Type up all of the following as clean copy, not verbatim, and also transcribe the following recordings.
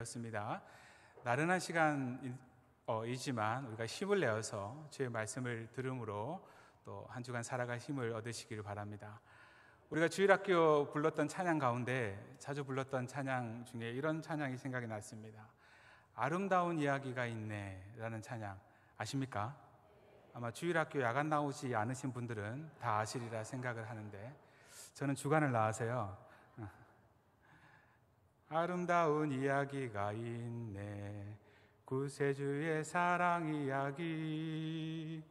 습니다. 나른한 시간이지만 우리가 힘을 내어서 주의 말씀을 들음으로 또 한 주간 살아갈 힘을 얻으시기를 바랍니다. 우리가 주일학교 불렀던 찬양 가운데 자주 불렀던 찬양 중에 이런 찬양이 생각이 났습니다. 아름다운 이야기가 있네 라는 찬양 아십니까? 아마 주일학교 야간 나오지 않으신 분들은 다 아시리라 생각을 하는데, 저는 주간을 나와서요, 아름다운 이야기가 있네, 구세주의 사랑 이야기,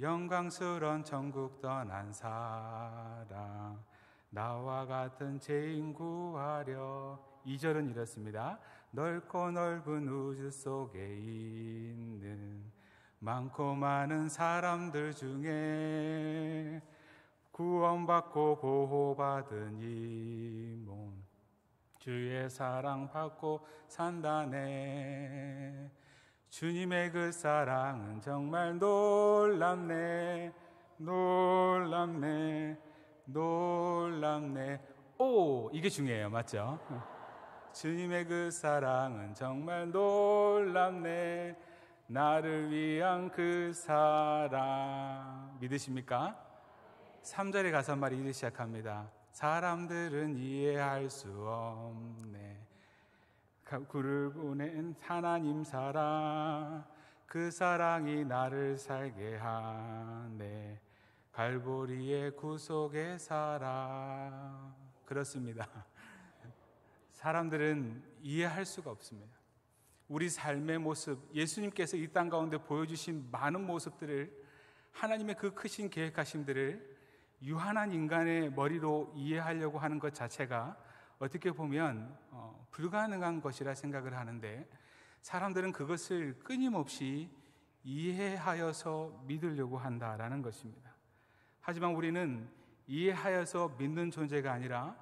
영광스러운 천국 떠난 사랑, 나와 같은 죄인 구하려. 2절은 이렇습니다. 넓고 넓은 우주 속에 있는 많고 많은 사람들 중에 구원받고 보호받은 이 몸, 주의 사랑 받고 산다네. 주님의 그 사랑은 정말 놀랍네, 놀랍네, 놀랍네. 오, 이게 중요해요. 맞죠? 주님의 그 사랑은 정말 놀랍네, 나를 위한 그 사랑. 믿으십니까? 3절에 가사말이 이렇게 시작합니다. 사람들은 이해할 수 없네, 그를 보낸 하나님 사랑, 그 사랑이 나를 살게 하네, 갈보리의 구속의 사랑. 그렇습니다. 사람들은 이해할 수가 없습니다. 우리 삶의 모습, 예수님께서 이 땅 가운데 보여주신 많은 모습들을, 하나님의 그 크신 계획하심들을 유한한 인간의 머리로 이해하려고 하는 것 자체가 어떻게 보면 불가능한 것이라 생각을 하는데, 사람들은 그것을 끊임없이 이해하여서 믿으려고 한다라는 것입니다. 하지만 우리는 이해하여서 믿는 존재가 아니라,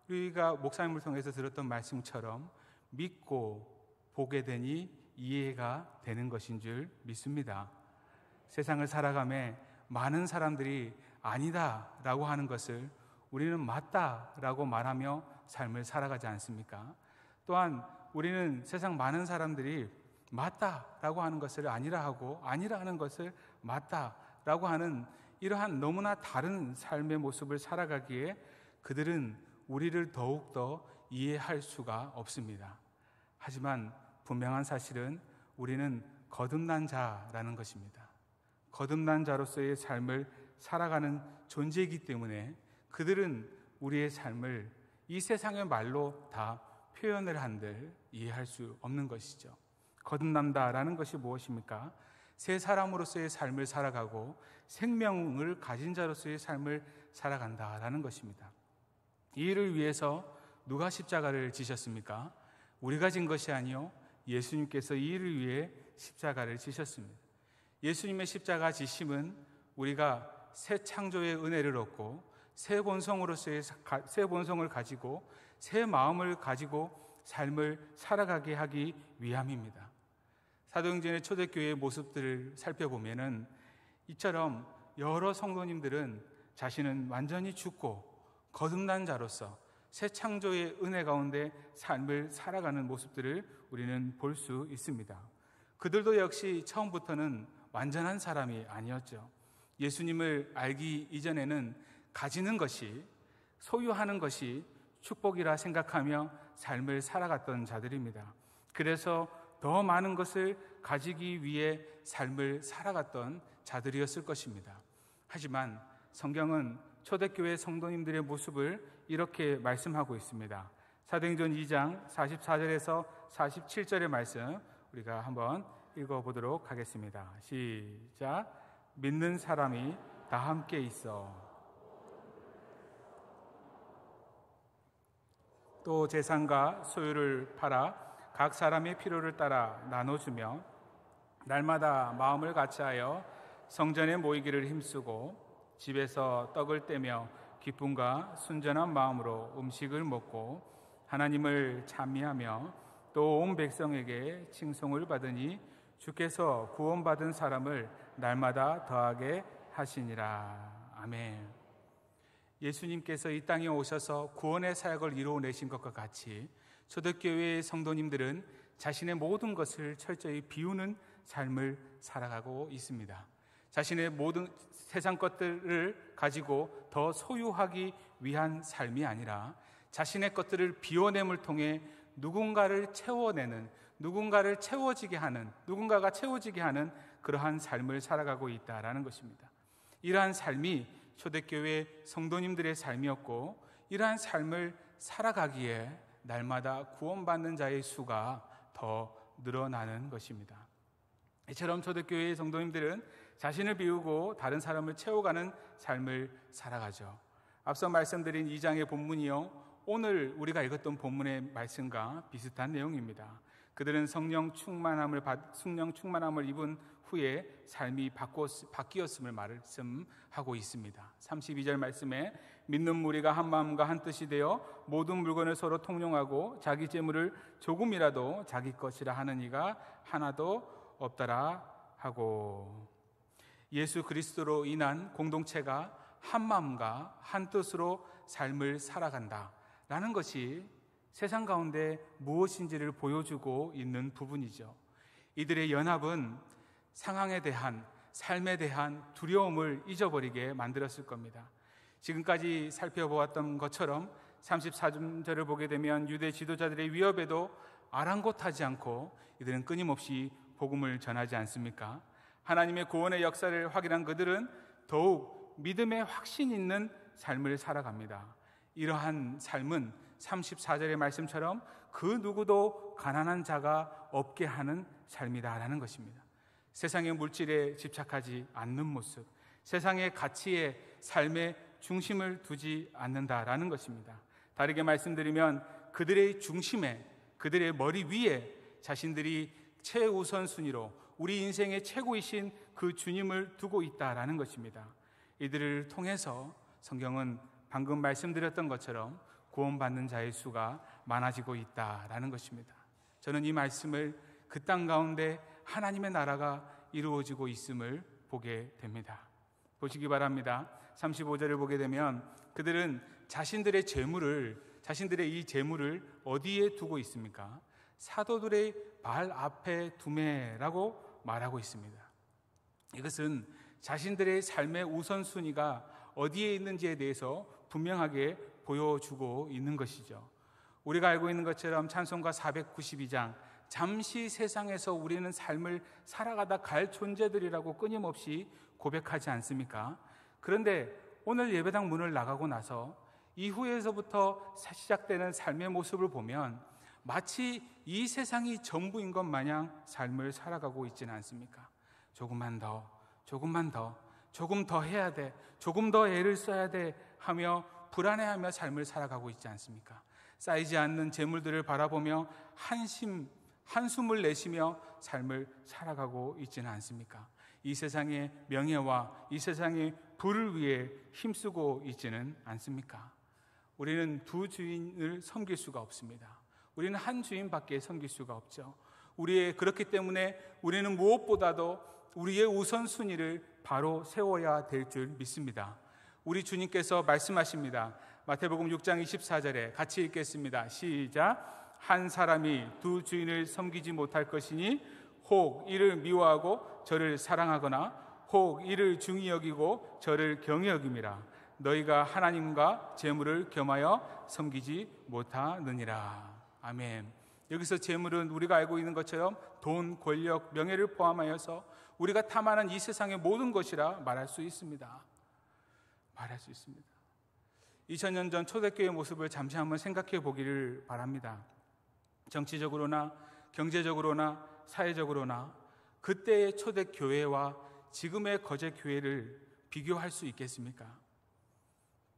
우리가 목사님을 통해서 들었던 말씀처럼 믿고 보게 되니 이해가 되는 것인 줄 믿습니다. 세상을 살아가며 많은 사람들이 아니다라고 하는 것을 우리는 맞다라고 말하며 삶을 살아가지 않습니까? 또한 우리는 세상 많은 사람들이 맞다라고 하는 것을 아니라 하고, 아니라 하는 것을 맞다라고 하는 이러한 너무나 다른 삶의 모습을 살아가기에 그들은 우리를 더욱더 이해할 수가 없습니다. 하지만 분명한 사실은 우리는 거듭난 자라는 것입니다. 거듭난 자로서의 삶을 살아가는 존재이기 때문에 그들은 우리의 삶을 이 세상의 말로 다 표현을 한들 이해할 수 없는 것이죠. 거듭난다라는 것이 무엇입니까? 새 사람으로서의 삶을 살아가고 생명을 가진 자로서의 삶을 살아간다라는 것입니다. 이 일을 위해서 누가 십자가를 지셨습니까? 우리가 진 것이 아니요, 예수님께서 이 일을 위해 십자가를 지셨습니다. 예수님의 십자가 지심은 우리가 새 창조의 은혜를 얻고 새 본성을 가지고 새 마음을 가지고 삶을 살아가게 하기 위함입니다. 사도행전의 초대교회의 모습들을 살펴보면은 이처럼 여러 성도님들은 자신은 완전히 죽고 거듭난 자로서 새 창조의 은혜 가운데 삶을 살아가는 모습들을 우리는 볼 수 있습니다. 그들도 역시 처음부터는 완전한 사람이 아니었죠. 예수님을 알기 이전에는 가지는 것이, 소유하는 것이 축복이라 생각하며 삶을 살아갔던 자들입니다. 그래서 더 많은 것을 가지기 위해 삶을 살아갔던 자들이었을 것입니다. 하지만 성경은 초대교회 성도님들의 모습을 이렇게 말씀하고 있습니다. 사도행전 2장 44절에서 47절의 말씀 우리가 한번 읽어보도록 하겠습니다. 시작. 믿는 사람이 다 함께 있어 또 재산과 소유를 팔아 각 사람의 필요를 따라 나눠주며 날마다 마음을 같이하여 성전에 모이기를 힘쓰고 집에서 떡을 떼며 기쁨과 순전한 마음으로 음식을 먹고 하나님을 찬미하며 또 온 백성에게 칭송을 받으니 주께서 구원받은 사람을 날마다 더하게 하시니라. 아멘. 예수님께서 이 땅에 오셔서 구원의 사역을 이루어내신 것과 같이 초대교회의 성도님들은 자신의 모든 것을 철저히 비우는 삶을 살아가고 있습니다. 자신의 모든 세상 것들을 가지고 더 소유하기 위한 삶이 아니라 자신의 것들을 비워냄을 통해 누군가를 채워내는, 누군가가 채워지게 하는 그러한 삶을 살아가고 있다라는 것입니다. 이러한 삶이 초대교회 성도님들의 삶이었고, 이러한 삶을 살아가기에 날마다 구원받는 자의 수가 더 늘어나는 것입니다. 이처럼 초대교회의 성도님들은 자신을 비우고 다른 사람을 채워가는 삶을 살아가죠. 앞서 말씀드린 2장의 본문이요, 오늘 우리가 읽었던 본문의 말씀과 비슷한 내용입니다. 그들은 성령 충만함을 입은 후에 삶이 바뀌었음을 말씀하고 있습니다. 32절 말씀에 믿는 무리가 한 마음과 한 뜻이 되어 모든 물건을 서로 통용하고 자기 재물을 조금이라도 자기 것이라 하는 이가 하나도 없더라 하고, 예수 그리스도로 인한 공동체가 한 마음과 한 뜻으로 삶을 살아간다 라는 것이 세상 가운데 무엇인지를 보여주고 있는 부분이죠. 이들의 연합은 상황에 대한, 삶에 대한 두려움을 잊어버리게 만들었을 겁니다. 지금까지 살펴보았던 것처럼 34절을 보게 되면 유대 지도자들의 위협에도 아랑곳하지 않고 이들은 끊임없이 복음을 전하지 않습니까? 하나님의 구원의 역사를 확인한 그들은 더욱 믿음에 확신 있는 삶을 살아갑니다. 이러한 삶은 34절의 말씀처럼 그 누구도 가난한 자가 없게 하는 삶이다라는 것입니다. 세상의 물질에 집착하지 않는 모습, 세상의 가치에 삶의 중심을 두지 않는다라는 것입니다. 다르게 말씀드리면 그들의 중심에, 그들의 머리 위에 자신들이 최우선순위로 우리 인생의 최고이신 그 주님을 두고 있다라는 것입니다. 이들을 통해서 성경은 방금 말씀드렸던 것처럼 구원받는 자의 수가 많아지고 있다라는 것입니다. 저는 이 말씀을 그 땅 가운데 하나님의 나라가 이루어지고 있음을 보게 됩니다. 보시기 바랍니다. 35절을 보게 되면 그들은 자신들의 이 재물을 어디에 두고 있습니까? 사도들의 발 앞에 두매라고 말하고 있습니다. 이것은 자신들의 삶의 우선순위가 어디에 있는지에 대해서 분명하게 보여주고 있는 것이죠. 우리가 알고 있는 것처럼 찬송가 492장, 잠시 세상에서 우리는 삶을 살아가다 갈 존재들이라고 끊임없이 고백하지 않습니까? 그런데 오늘 예배당 문을 나가고 나서 이후에서부터 시작되는 삶의 모습을 보면 마치 이 세상이 전부인 것 마냥 삶을 살아가고 있지는 않습니까? 조금 더 해야 돼, 조금 더 애를 써야 돼 하며 불안해하며 삶을 살아가고 있지 않습니까? 쌓이지 않는 재물들을 바라보며 한숨을 내쉬며 삶을 살아가고 있지는 않습니까? 이 세상의 명예와 이 세상의 부를 위해 힘쓰고 있지는 않습니까? 우리는 두 주인을 섬길 수가 없습니다. 우리는 한 주인밖에 섬길 수가 없죠. 그렇기 때문에 우리는 무엇보다도 우리의 우선순위를 바로 세워야 될 줄 믿습니다. 우리 주님께서 말씀하십니다. 마태복음 6장 24절에 같이 읽겠습니다. 시작. 한 사람이 두 주인을 섬기지 못할 것이니 혹 이를 미워하고 저를 사랑하거나 혹 이를 중히 여기고 저를 경히 여김이라. 너희가 하나님과 재물을 겸하여 섬기지 못하느니라. 아멘. 여기서 재물은 우리가 알고 있는 것처럼 돈, 권력, 명예를 포함하여서 우리가 탐하는 이 세상의 모든 것이라 말할 수 있습니다. 2000년 전 초대교회의 모습을 잠시 한번 생각해 보기를 바랍니다. 정치적으로나 경제적으로나 사회적으로나 그때의 초대교회와 지금의 거제교회를 비교할 수 있겠습니까?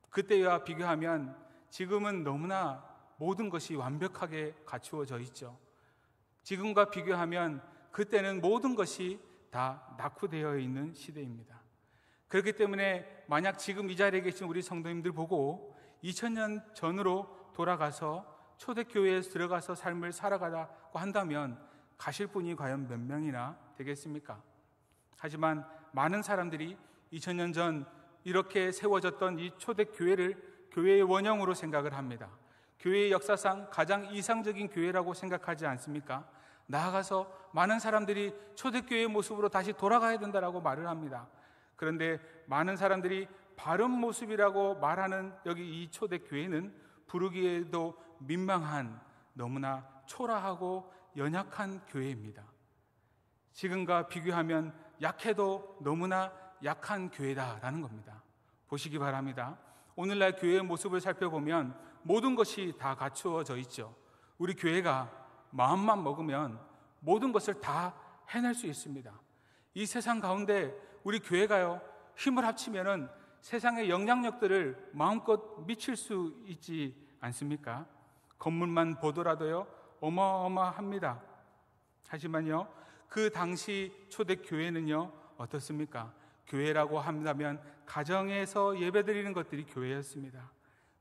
그때와 비교하면 지금은 너무나 모든 것이 완벽하게 갖추어져 있죠. 지금과 비교하면 그때는 모든 것이 다 낙후되어 있는 시대입니다. 그렇기 때문에 만약 지금 이 자리에 계신 우리 성도님들 보고 2000년 전으로 돌아가서 초대교회에 들어가서 삶을 살아가라고 한다면 가실 분이 과연 몇 명이나 되겠습니까? 하지만 많은 사람들이 2000년 전 이렇게 세워졌던 이 초대교회를 교회의 원형으로 생각을 합니다. 교회의 역사상 가장 이상적인 교회라고 생각하지 않습니까? 나아가서 많은 사람들이 초대교회의 모습으로 다시 돌아가야 된다라고 말을 합니다. 그런데 많은 사람들이 바른 모습이라고 말하는 여기 이 초대교회는 부르기에도 민망한, 너무나 초라하고 연약한 교회입니다. 지금과 비교하면 약해도 너무나 약한 교회다라는 겁니다. 보시기 바랍니다. 오늘날 교회의 모습을 살펴보면 모든 것이 다 갖추어져 있죠. 우리 교회가 마음만 먹으면 모든 것을 다 해낼 수 있습니다. 이 세상 가운데 우리 교회가요, 힘을 합치면은 세상의 영향력들을 마음껏 미칠 수 있지 않습니까? 건물만 보더라도요, 어마어마합니다. 하지만요, 그 당시 초대교회는요, 어떻습니까? 교회라고 한다면 가정에서 예배드리는 것들이 교회였습니다.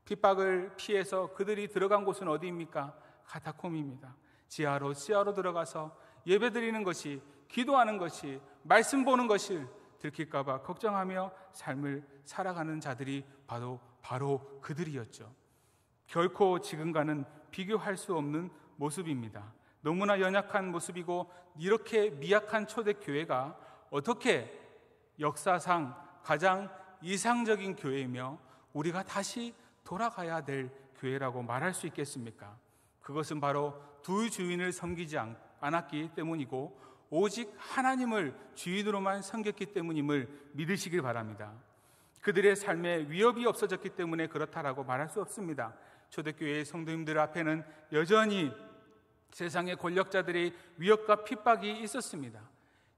핍박을 피해서 그들이 들어간 곳은 어디입니까? 카타콤입니다. 지하로 들어가서 예배드리는 것이, 기도하는 것이, 말씀 보는 것을 들킬까 봐 걱정하며 삶을 살아가는 자들이 바로 그들이었죠. 결코 지금과는 비교할 수 없는 모습입니다. 너무나 연약한 모습이고, 이렇게 미약한 초대교회가 어떻게 역사상 가장 이상적인 교회이며 우리가 다시 돌아가야 될 교회라고 말할 수 있겠습니까? 그것은 바로 두 주인을 섬기지 않았기 때문이고, 오직 하나님을 주인으로만 섬겼기 때문임을 믿으시길 바랍니다. 그들의 삶에 위협이 없어졌기 때문에 그렇다라고 말할 수 없습니다. 초대교회의 성도님들 앞에는 여전히 세상의 권력자들의 위협과 핍박이 있었습니다.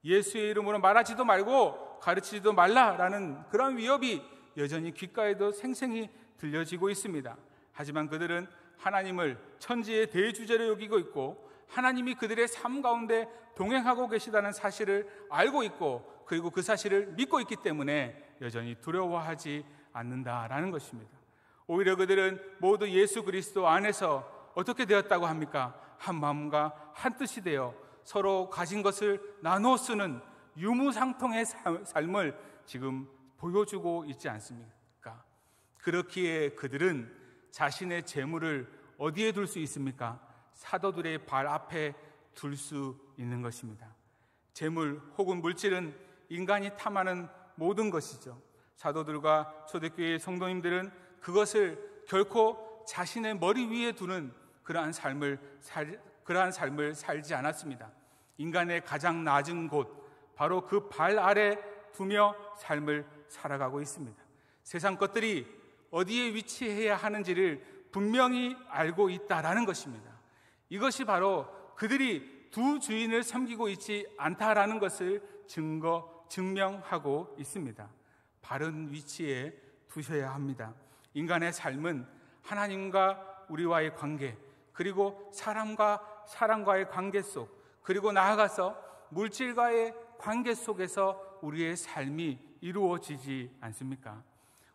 예수의 이름으로 말하지도 말고 가르치지도 말라라는 그런 위협이 여전히 귓가에도 생생히 들려지고 있습니다. 하지만 그들은 하나님을 천지의 대주제로 여기고 있고, 하나님이 그들의 삶 가운데 동행하고 계시다는 사실을 알고 있고, 그리고 그 사실을 믿고 있기 때문에 여전히 두려워하지 않는다라는 것입니다. 오히려 그들은 모두 예수 그리스도 안에서 어떻게 되었다고 합니까? 한 마음과 한 뜻이 되어 서로 가진 것을 나누어 쓰는 유무상통의 삶을 지금 보여주고 있지 않습니까? 그렇기에 그들은 자신의 재물을 어디에 둘 수 있습니까? 사도들의 발 앞에 둘 수 있는 것입니다. 재물 혹은 물질은 인간이 탐하는 모든 것이죠. 사도들과 초대교회의 성도님들은 그것을 결코 자신의 머리 위에 두는 그러한 삶을 살지 않았습니다. 인간의 가장 낮은 곳, 바로 그 발 아래 두며 삶을 살아가고 있습니다. 세상 것들이 어디에 위치해야 하는지를 분명히 알고 있다라는 것입니다. 이것이 바로 그들이 두 주인을 섬기고 있지 않다라는 것을 증명하고 있습니다. 바른 위치에 두셔야 합니다. 인간의 삶은 하나님과 우리와의 관계, 그리고 사람과의 관계 속, 그리고 나아가서 물질과의 관계 속에서 우리의 삶이 이루어지지 않습니까?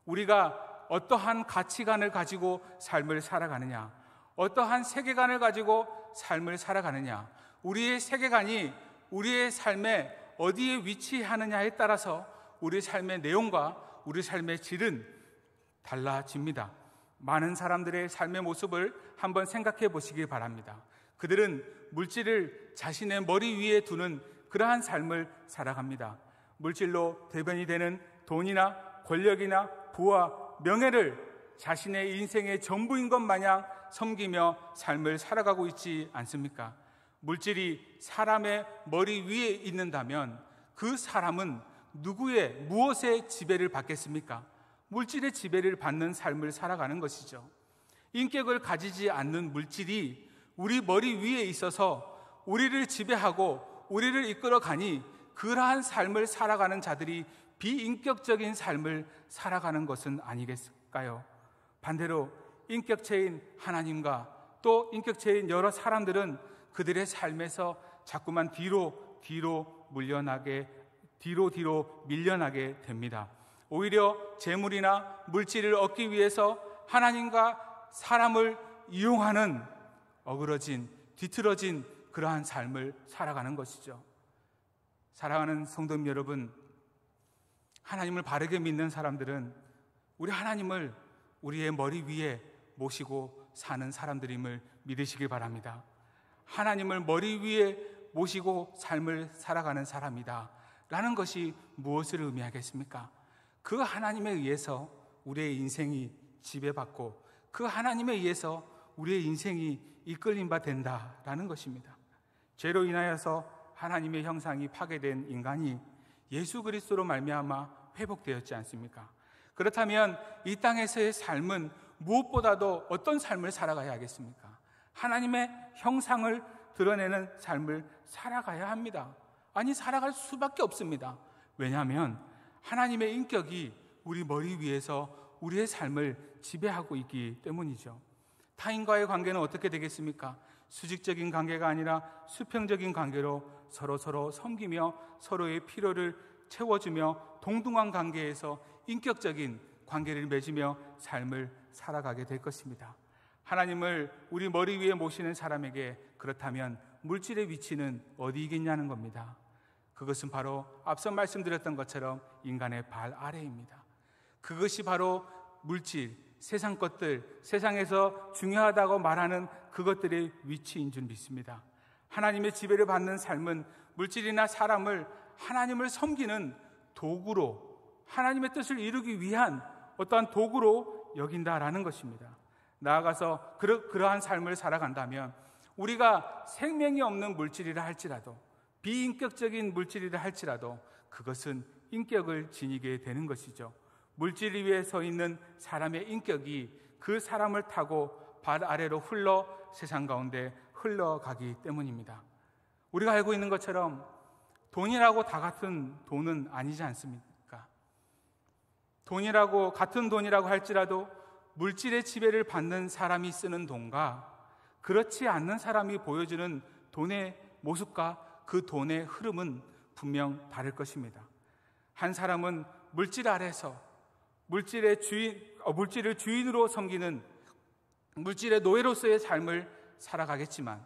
우리가 어떠한 가치관을 가지고 삶을 살아가느냐, 어떠한 세계관을 가지고 삶을 살아가느냐, 우리의 세계관이 우리의 삶에 어디에 위치하느냐에 따라서 우리 삶의 내용과 우리 삶의 질은 달라집니다. 많은 사람들의 삶의 모습을 한번 생각해 보시기 바랍니다. 그들은 물질을 자신의 머리 위에 두는 그러한 삶을 살아갑니다. 물질로 대변이 되는 돈이나 권력이나 부와 명예를 자신의 인생의 전부인 것 마냥 섬기며 삶을 살아가고 있지 않습니까? 물질이 사람의 머리 위에 있는다면 그 사람은 무엇의 지배를 받겠습니까? 물질의 지배를 받는 삶을 살아가는 것이죠. 인격을 가지지 않는 물질이 우리 머리 위에 있어서 우리를 지배하고 우리를 이끌어가니, 그러한 삶을 살아가는 자들이 비인격적인 삶을 살아가는 것은 아니겠을까요? 반대로 인격체인 하나님과 또 인격체인 여러 사람들은 그들의 삶에서 자꾸만 뒤로 밀려나게 됩니다. 오히려 재물이나 물질을 얻기 위해서 하나님과 사람을 이용하는 뒤틀어진 그러한 삶을 살아가는 것이죠. 사랑하는 성도님 여러분, 하나님을 바르게 믿는 사람들은 우리 하나님을 우리의 머리 위에 모시고 사는 사람들임을 믿으시길 바랍니다. 하나님을 머리 위에 모시고 삶을 살아가는 사람이다 라는 것이 무엇을 의미하겠습니까? 그 하나님에 의해서 우리의 인생이 지배받고 그 하나님에 의해서 우리의 인생이 이끌림 바 된다라는 것입니다. 죄로 인하여서 하나님의 형상이 파괴된 인간이 예수 그리스도로 말미암아 회복되었지 않습니까? 그렇다면 이 땅에서의 삶은 무엇보다도 어떤 삶을 살아가야 하겠습니까? 하나님의 형상을 드러내는 삶을 살아가야 합니다. 아니, 살아갈 수밖에 없습니다. 왜냐하면 하나님의 인격이 우리 머리 위에서 우리의 삶을 지배하고 있기 때문이죠. 타인과의 관계는 어떻게 되겠습니까? 수직적인 관계가 아니라 수평적인 관계로 서로 섬기며 서로의 필요를 채워주며 동등한 관계에서 인격적인 관계를 맺으며 삶을 살아가게 될 것입니다. 하나님을 우리 머리 위에 모시는 사람에게 그렇다면 물질의 위치는 어디이겠냐는 겁니다. 그것은 바로 앞서 말씀드렸던 것처럼 인간의 발 아래입니다. 그것이 바로 물질, 세상 것들, 세상에서 중요하다고 말하는 그것들의 위치인 줄 믿습니다. 하나님의 지배를 받는 삶은 물질이나 사람을 하나님을 섬기는 도구로, 하나님의 뜻을 이루기 위한 어떠한 도구로 여긴다라는 것입니다. 나아가서 그러한 삶을 살아간다면 우리가 생명이 없는 물질이라 할지라도, 비인격적인 물질이라 할지라도 그것은 인격을 지니게 되는 것이죠. 물질 위에 서 있는 사람의 인격이 그 사람을 타고 발 아래로 흘러 세상 가운데 흘러가기 때문입니다. 우리가 알고 있는 것처럼 돈이라고 다 같은 돈은 아니지 않습니까? 돈이라고, 같은 돈이라고 할지라도 물질의 지배를 받는 사람이 쓰는 돈과 그렇지 않는 사람이 보여주는 돈의 모습과 그 돈의 흐름은 분명 다를 것입니다. 한 사람은 물질 아래서 물질을 주인으로 섬기는 물질의 노예로서의 삶을 살아가겠지만,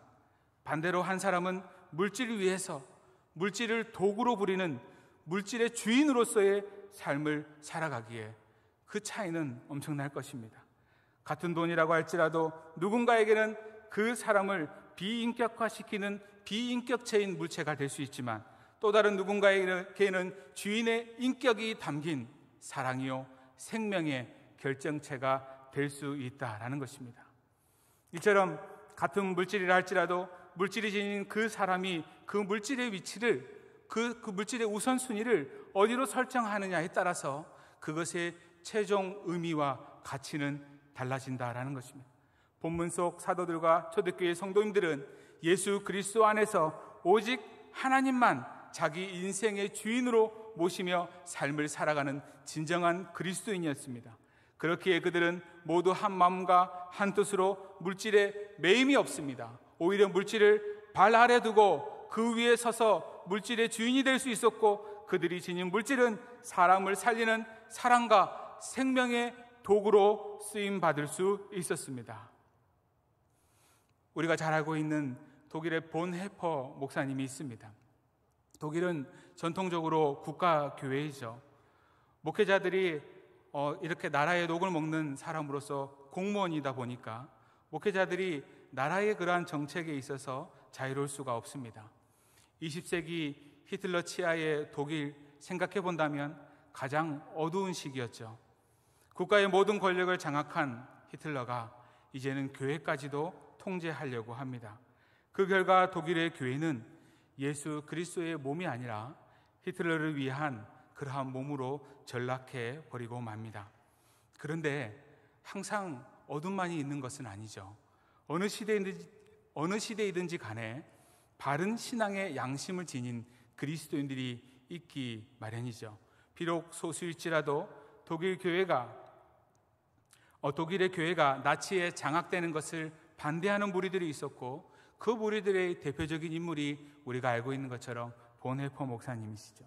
반대로 한 사람은 물질을 위해서 물질을 도구로 부리는 물질의 주인으로서의 삶을 살아가기에 그 차이는 엄청날 것입니다. 같은 돈이라고 할지라도 누군가에게는 그 사람을 비인격화시키는 비인격체인 물체가 될 수 있지만, 또 다른 누군가에게는 주인의 인격이 담긴 사랑이요 생명의 결정체가 될 수 있다라는 것입니다. 이처럼 같은 물질이라 할지라도 물질이 지닌 그 사람이 그 물질의 위치를, 그 물질의 우선순위를 어디로 설정하느냐에 따라서 그것의 최종 의미와 가치는 달라진다라는 것입니다. 본문 속 사도들과 초대교회 성도님들은 예수 그리스도 안에서 오직 하나님만 자기 인생의 주인으로 모시며 삶을 살아가는 진정한 그리스도인이었습니다. 그렇기에 그들은 모두 한 마음과 한 뜻으로 물질에 매임이 없습니다. 오히려 물질을 발 아래 두고 그 위에 서서 물질의 주인이 될 수 있었고, 그들이 지닌 물질은 사람을 살리는 사랑과 생명의 도구로 쓰임 받을 수 있었습니다. 우리가 잘 알고 있는 독일의 본헤퍼 목사님이 있습니다. 독일은 전통적으로 국가교회이죠. 목회자들이 이렇게 나라의 녹을 먹는 사람으로서 공무원이다 보니까 목회자들이 나라의 그러한 정책에 있어서 자유로울 수가 없습니다. 20세기 히틀러 치하의 독일 생각해 본다면 가장 어두운 시기였죠. 국가의 모든 권력을 장악한 히틀러가 이제는 교회까지도 통제하려고 합니다. 그 결과 독일의 교회는 예수 그리스도의 몸이 아니라 히틀러를 위한 그러한 몸으로 전락해 버리고 맙니다. 그런데 항상 어둠만이 있는 것은 아니죠. 어느 시대이든지 간에 바른 신앙의 양심을 지닌 그리스도인들이 있기 마련이죠. 비록 소수일지라도 독일의 교회가 나치에 장악되는 것을 반대하는 무리들이 있었고, 그 무리들의 대표적인 인물이 우리가 알고 있는 것처럼 본헤퍼 목사님이시죠.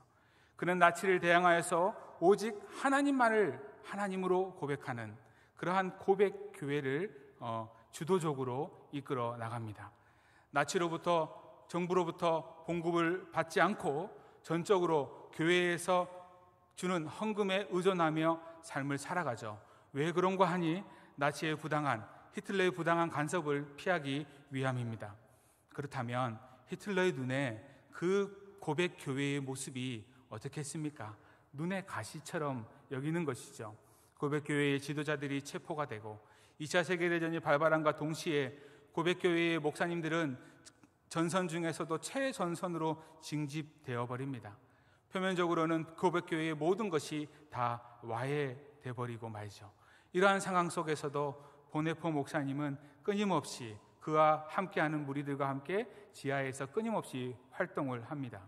그는 나치를 대항하여서 오직 하나님만을 하나님으로 고백하는 그러한 고백 교회를 주도적으로 이끌어 나갑니다. 나치로부터, 정부로부터 봉급을 받지 않고 전적으로 교회에서 주는 헌금에 의존하며 삶을 살아가죠. 왜 그런가 하니 나치에 부당한 히틀러의 부당한 간섭을 피하기 위함입니다. 그렇다면 히틀러의 눈에 그 고백 교회의 모습이 어떻겠습니까? 눈의 가시처럼 여기는 것이죠. 고백 교회의 지도자들이 체포가 되고 2차 세계대전이 발발함과 동시에 고백 교회의 목사님들은 전선 중에서도 최전선으로 징집되어 버립니다. 표면적으로는 고백 교회의 모든 것이 다 와해돼 버리고 말죠. 이러한 상황 속에서도 보네포 목사님은 끊임없이 그와 함께하는 무리들과 함께 지하에서 끊임없이 활동을 합니다.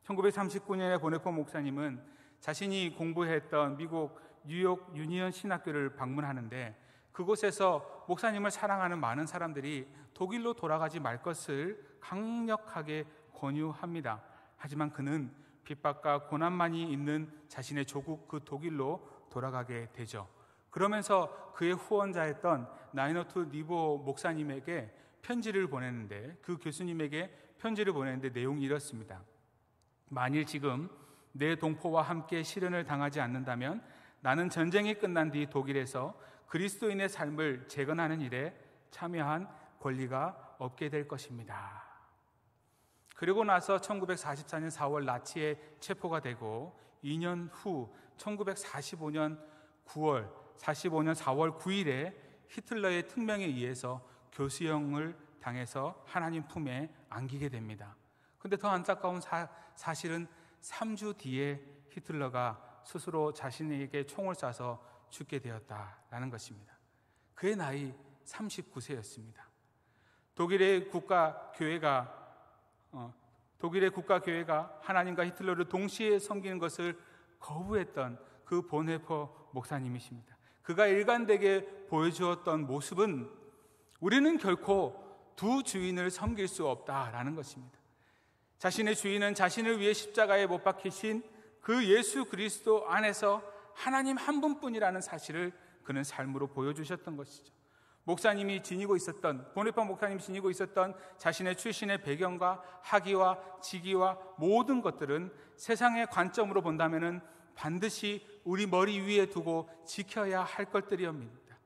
1939년에 보네포 목사님은 자신이 공부했던 미국 뉴욕 유니언 신학교를 방문하는데 그곳에서 목사님을 사랑하는 많은 사람들이 독일로 돌아가지 말 것을 강력하게 권유합니다. 하지만 그는 핍박과 고난만이 있는 자신의 조국 그 독일로 돌아가게 되죠. 그러면서 그의 후원자였던 나이너트 니보 목사님에게 편지를 보냈는데 그 교수님에게 편지를 보냈는데 내용이 이렇습니다. 만일 지금 내 동포와 함께 시련을 당하지 않는다면 나는 전쟁이 끝난 뒤 독일에서 그리스도인의 삶을 재건하는 일에 참여한 권리가 없게 될 것입니다. 그리고 나서 1944년 4월 나치에 체포가 되고 2년 후 1945년 4월 9일에 히틀러의 특명에 의해서 교수형을 당해서 하나님 품에 안기게 됩니다. 그런데 더 안타까운 사실은 3주 뒤에 히틀러가 스스로 자신에게 총을 쏴서 죽게 되었다라는 것입니다. 그의 나이 39세였습니다. 독일의 국가교회가 하나님과 히틀러를 동시에 섬기는 것을 거부했던 그 보네포 목사님이십니다. 그가 일관되게 보여주었던 모습은 우리는 결코 두 주인을 섬길 수 없다라는 것입니다. 자신의 주인은 자신을 위해 십자가에 못 박히신 그 예수 그리스도 안에서 하나님 한 분뿐이라는 사실을 그는 삶으로 보여주셨던 것이죠. 목사님이 지니고 있었던, 보네포 목사님이 지니고 있었던 자신의 출신의 배경과 학위와 직위와 모든 것들은 세상의 관점으로 본다면은 반드시 우리 머리 위에 두고 지켜야 할 것들이옵니다.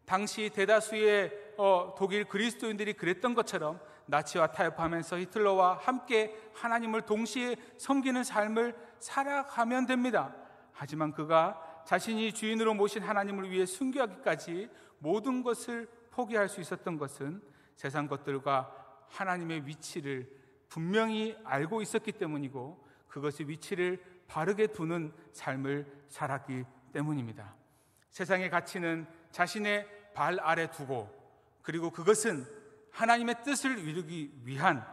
당시 대다수의 독일 그리스도인들이 그랬던 것처럼 나치와 타협하면서 히틀러와 함께 하나님을 동시에 섬기는 삶을 살아가면 됩니다. 하지만 그가 자신이 주인으로 모신 하나님을 위해 순교하기까지 모든 것을 포기할 수 있었던 것은 세상 것들과 하나님의 위치를 분명히 알고 있었기 때문이고 그것의 위치를 바르게 두는 삶을 살았기 때문입니다. 세상의 가치는 자신의 발 아래 두고 그리고 그것은 하나님의 뜻을 이루기 위한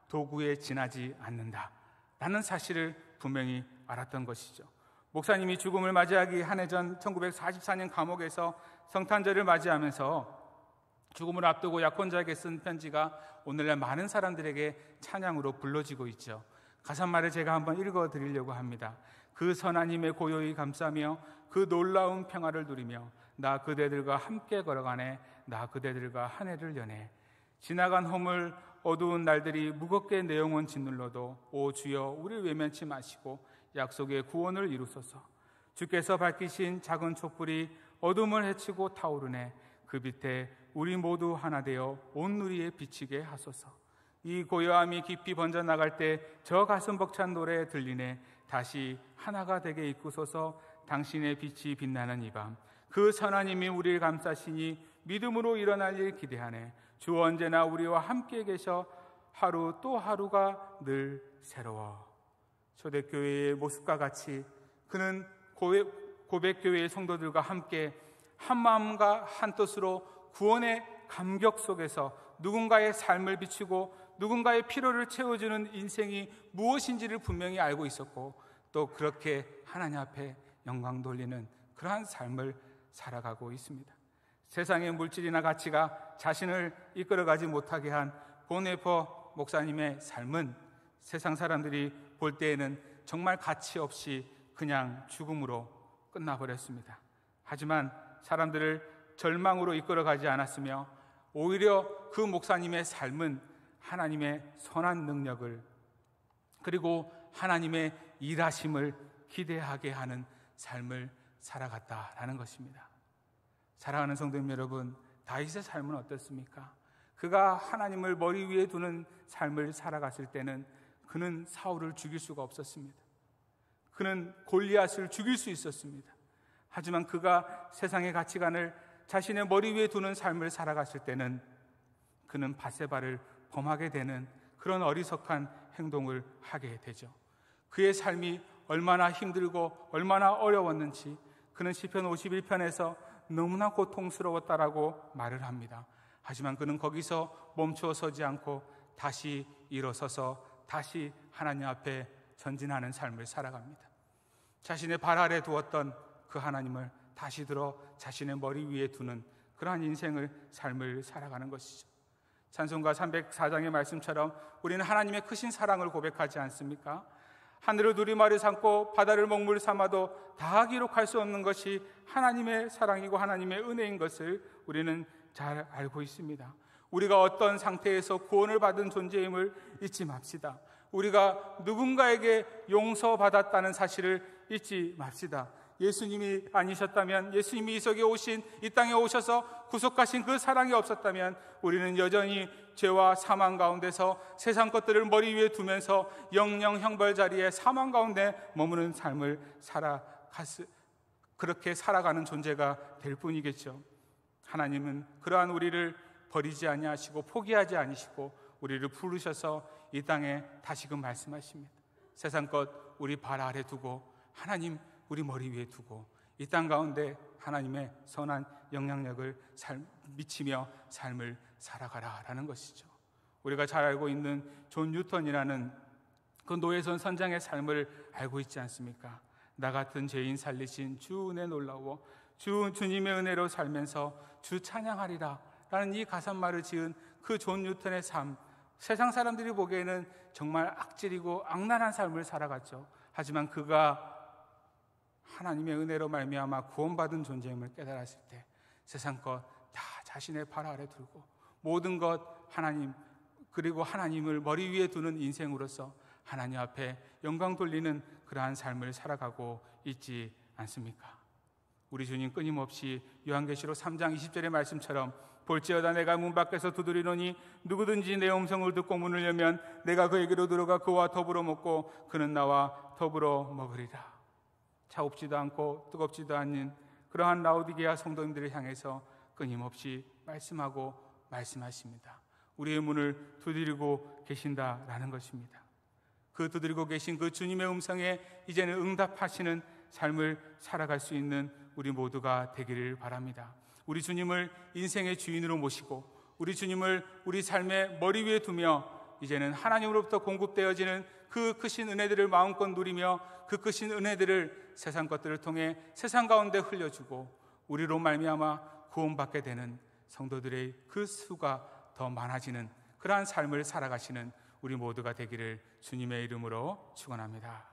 도구에 지나지 않는다라는 사실을 분명히 알았던 것이죠. 목사님이 죽음을 맞이하기 한 해 전 1944년 감옥에서 성탄절을 맞이하면서 죽음을 앞두고 약혼자에게 쓴 편지가 오늘날 많은 사람들에게 찬양으로 불러지고 있죠. 가사말을 제가 한번 읽어드리려고 합니다. 그 선하님의 고요히 감싸며 그 놀라운 평화를 누리며 나 그대들과 함께 걸어가네. 나 그대들과 한 해를 여네. 지나간 허물 어두운 날들이 무겁게 내 영혼 짓눌러도 오 주여 우리를 외면치 마시고 약속의 구원을 이루소서. 주께서 밝히신 작은 촛불이 어둠을 헤치고 타오르네. 그 빛에 우리 모두 하나 되어 온 누리에 비치게 하소서. 이 고요함이 깊이 번져나갈 때 저 가슴 벅찬 노래 들리네. 다시 하나가 되게 이끄소서. 당신의 빛이 빛나는 이 밤 그 선하님이 우리를 감싸시니 믿음으로 일어날 일 기대하네. 주 언제나 우리와 함께 계셔 하루 또 하루가 늘 새로워. 초대교회의 모습과 같이 그는 고백교회의 성도들과 함께 한 마음과 한 뜻으로 구원의 감격 속에서 누군가의 삶을 비추고 누군가의 필요를 채워주는 인생이 무엇인지를 분명히 알고 있었고 또 그렇게 하나님 앞에 영광 돌리는 그러한 삶을 살아가고 있습니다. 세상의 물질이나 가치가 자신을 이끌어가지 못하게 한 보네포 목사님의 삶은 세상 사람들이 볼 때에는 정말 가치 없이 그냥 죽음으로 끝나버렸습니다. 하지만 사람들을 절망으로 이끌어가지 않았으며 오히려 그 목사님의 삶은 하나님의 선한 능력을 그리고 하나님의 일하심을 기대하게 하는 삶을 살아갔다라는 것입니다. 사랑하는 성도님 여러분, 다윗의 삶은 어떻습니까? 그가 하나님을 머리 위에 두는 삶을 살아갔을 때는 그는 사울을 죽일 수가 없었습니다. 그는 골리앗을 죽일 수 있었습니다. 하지만 그가 세상의 가치관을 자신의 머리 위에 두는 삶을 살아갔을 때는 그는 밧세바를 범하게 되는 그런 어리석한 행동을 하게 되죠. 그의 삶이 얼마나 힘들고 얼마나 어려웠는지 그는 시편 51편에서 너무나 고통스러웠다라고 말을 합니다. 하지만 그는 거기서 멈추어 서지 않고 다시 일어서서 다시 하나님 앞에 전진하는 삶을 살아갑니다. 자신의 발 아래 두었던 그 하나님을 다시 들어 자신의 머리 위에 두는 그러한 인생을 삶을 살아가는 것이죠. 찬송가 304장의 말씀처럼 우리는 하나님의 크신 사랑을 고백하지 않습니까? 하늘을 두리마리 삼고 바다를 먹물 삼아도 다 기록할 수 없는 것이 하나님의 사랑이고 하나님의 은혜인 것을 우리는 잘 알고 있습니다. 우리가 어떤 상태에서 구원을 받은 존재임을 잊지 맙시다. 우리가 누군가에게 용서받았다는 사실을 잊지 맙시다. 예수님이 아니셨다면, 예수님이 이 세상에 오신, 이 땅에 오셔서 구속하신 그 사랑이 없었다면 우리는 여전히 죄와 사망 가운데서 세상 것들을 머리 위에 두면서 영영 형벌 자리에 사망 가운데 머무는 삶을 그렇게 살아가는 존재가 될 뿐이겠죠. 하나님은 그러한 우리를 버리지 아니하시고 포기하지 않으시고 우리를 부르셔서 이 땅에 다시금 말씀하십니다. 세상 것 우리 발 아래 두고 하나님 우리 머리 위에 두고 이 땅 가운데 하나님의 선한 영향력을 미치며 삶을 살아가라라는 것이죠. 우리가 잘 알고 있는 존 뉴턴이라는 그 노예선 선장의 삶을 알고 있지 않습니까? 나 같은 죄인 살리신 주 은혜 놀라워 주님의 은혜로 살면서 주 찬양하리라 라는 이 가사말을 지은 그 존 뉴턴의 삶, 세상 사람들이 보기에는 정말 악질이고 악랄한 삶을 살아갔죠. 하지만 그가 하나님의 은혜로 말미암아 구원받은 존재임을 깨달았을 때 세상 것 다 자신의 발 아래 들고 모든 것 하나님, 그리고 하나님을 머리 위에 두는 인생으로서 하나님 앞에 영광 돌리는 그러한 삶을 살아가고 있지 않습니까? 우리 주님 끊임없이 요한계시록 3장 20절의 말씀처럼 볼지어다 내가 문 밖에서 두드리노니 누구든지 내 음성을 듣고 문을 열면 내가 그에게로 들어가 그와 더불어 먹고 그는 나와 더불어 먹으리라. 차갑지도 않고 뜨겁지도 않는 그러한 라오디게아 성도님들을 향해서 끊임없이 말씀하고 말씀하십니다. 우리의 문을 두드리고 계신다라는 것입니다. 그 두드리고 계신 그 주님의 음성에 이제는 응답하시는 삶을 살아갈 수 있는 우리 모두가 되기를 바랍니다. 우리 주님을 인생의 주인으로 모시고 우리 주님을 우리 삶의 머리 위에 두며 이제는 하나님으로부터 공급되어지는 그 크신 은혜들을 마음껏 누리며 그 크신 은혜들을 세상 것들을 통해 세상 가운데 흘려주고 우리로 말미암아 구원받게 되는 성도들의 그 수가 더 많아지는 그러한 삶을 살아가시는 우리 모두가 되기를 주님의 이름으로 축원합니다.